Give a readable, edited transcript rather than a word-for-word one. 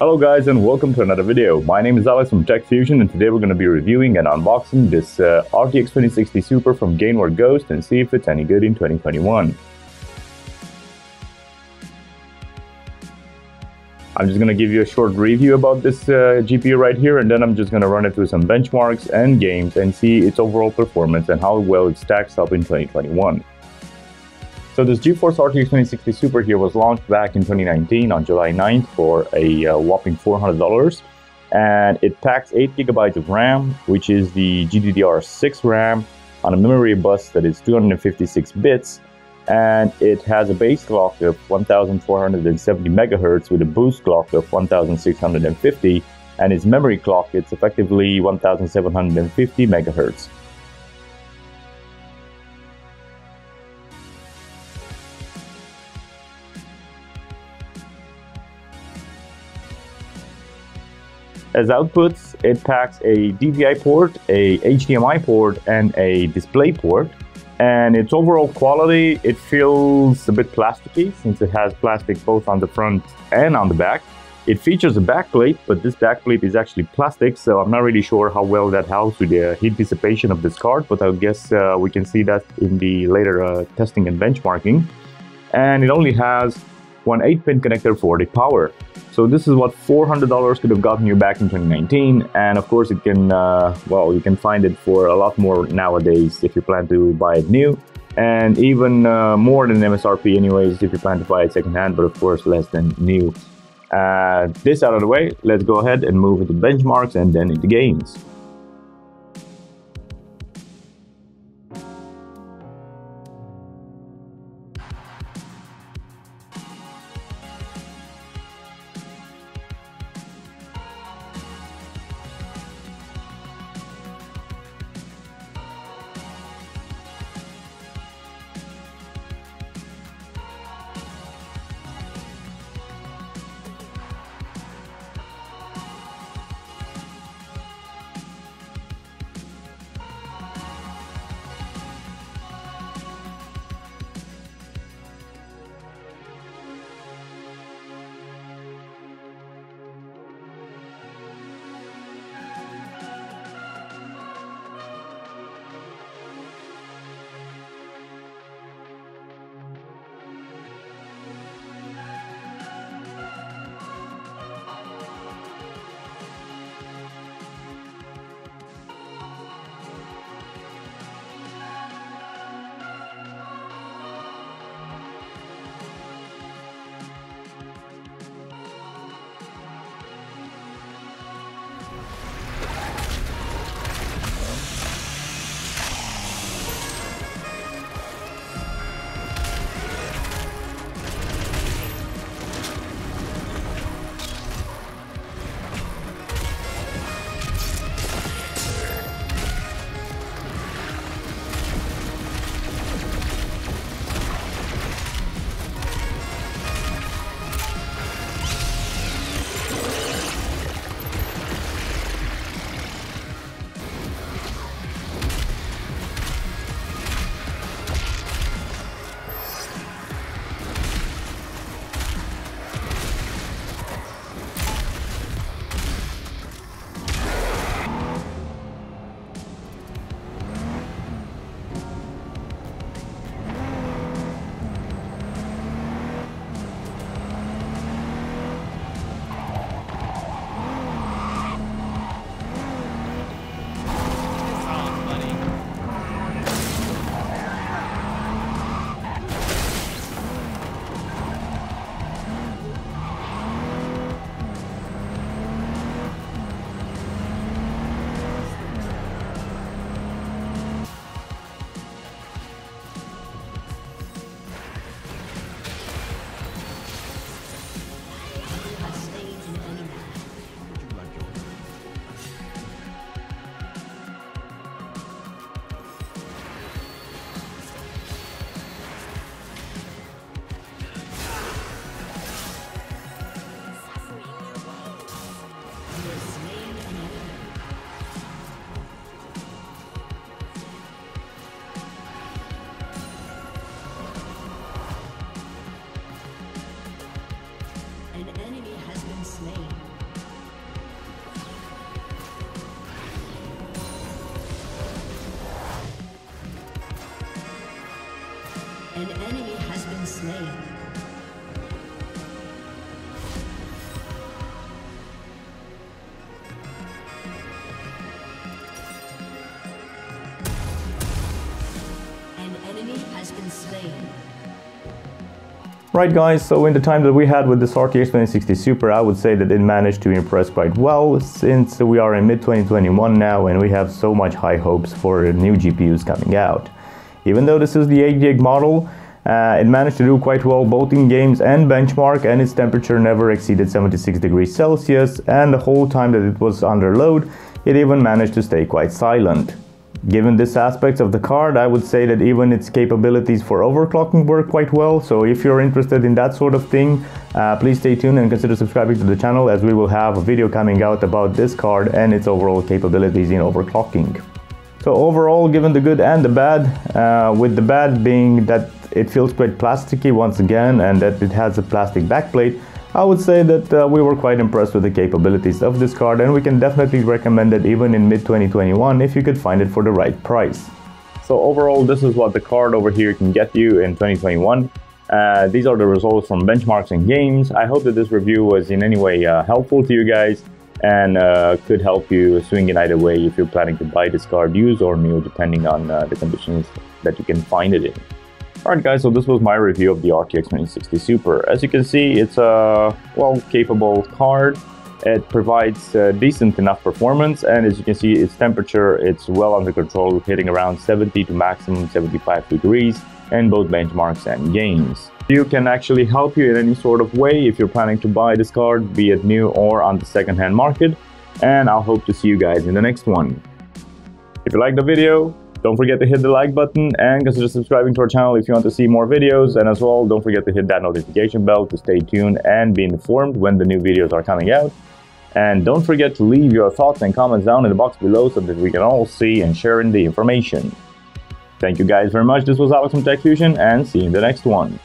Hello guys and welcome to another video. My name is Alex from Tech Fusion and today we're going to be reviewing and unboxing this RTX 2060 Super from GainWard Ghost and see if it's any good in 2021. I'm just going to give you a short review about this GPU right here, and then I'm just going to run it through some benchmarks and games and see its overall performance and how well it stacks up in 2021. So this GeForce RTX 2060 Super here was launched back in 2019 on July 9th for a whopping $400, and it packs 8 GB of RAM, which is the GDDR6 RAM on a memory bus that is 256 bits, and it has a base clock of 1470 MHz with a boost clock of 1650, and its memory clock it's effectively 1750 MHz. As outputs, it packs a DVI port, a HDMI port, and a display port. And its overall quality, it feels a bit plasticky since it has plastic both on the front and on the back. It features a backplate, but this backplate is actually plastic, so I'm not really sure how well that helps with the heat dissipation of this card, but I guess we can see that in the later testing and benchmarking. And it only has one 8-pin connector for the power. So this is what $400 could have gotten you back in 2019, and of course it can, you can find it for a lot more nowadays if you plan to buy it new, and even more than MSRP anyways if you plan to buy it secondhand, but of course less than new. This out of the way, let's go ahead and move into benchmarks and then into games. Right guys, so in the time that we had with this RTX 2060 Super, I would say that it managed to impress quite well, since we are in mid-2021 now and we have so much high hopes for new GPUs coming out. Even though this is the 8 gig model, it managed to do quite well both in games and benchmark, and its temperature never exceeded 76 degrees Celsius, and the whole time that it was under load, it even managed to stay quite silent. Given this aspect of the card, I would say that even its capabilities for overclocking work quite well, so if you're interested in that sort of thing, please stay tuned and consider subscribing to the channel, as we will have a video coming out about this card and its overall capabilities in overclocking. So overall, given the good and the bad, with the bad being that it feels quite plasticky once again and that it has a plastic backplate, I would say that we were quite impressed with the capabilities of this card, and we can definitely recommend it even in mid-2021 if you could find it for the right price. So overall, this is what the card over here can get you in 2021. These are the results from Benchmarks and Games. I hope that this review was in any way helpful to you guys and could help you swing in either way if you're planning to buy this card used or new, depending on the conditions that you can find it in. Alright guys, so this was my review of the RTX 2060 Super. As you can see, it's a well-capable card. It provides decent enough performance, and as you can see, its temperature, it's well under control, hitting around 70 to maximum 75 degrees in both benchmarks and games. You can actually help you in any sort of way if you're planning to buy this card, be it new or on the second-hand market, and I'll hope to see you guys in the next one. If you like the video, don't forget to hit the like button and consider subscribing to our channel if you want to see more videos, and as well, don't forget to hit that notification bell to stay tuned and be informed when the new videos are coming out. And don't forget to leave your thoughts and comments down in the box below so that we can all see and share in the information. Thank you guys very much. This was Alex from Tech Fusion, and see you in the next one.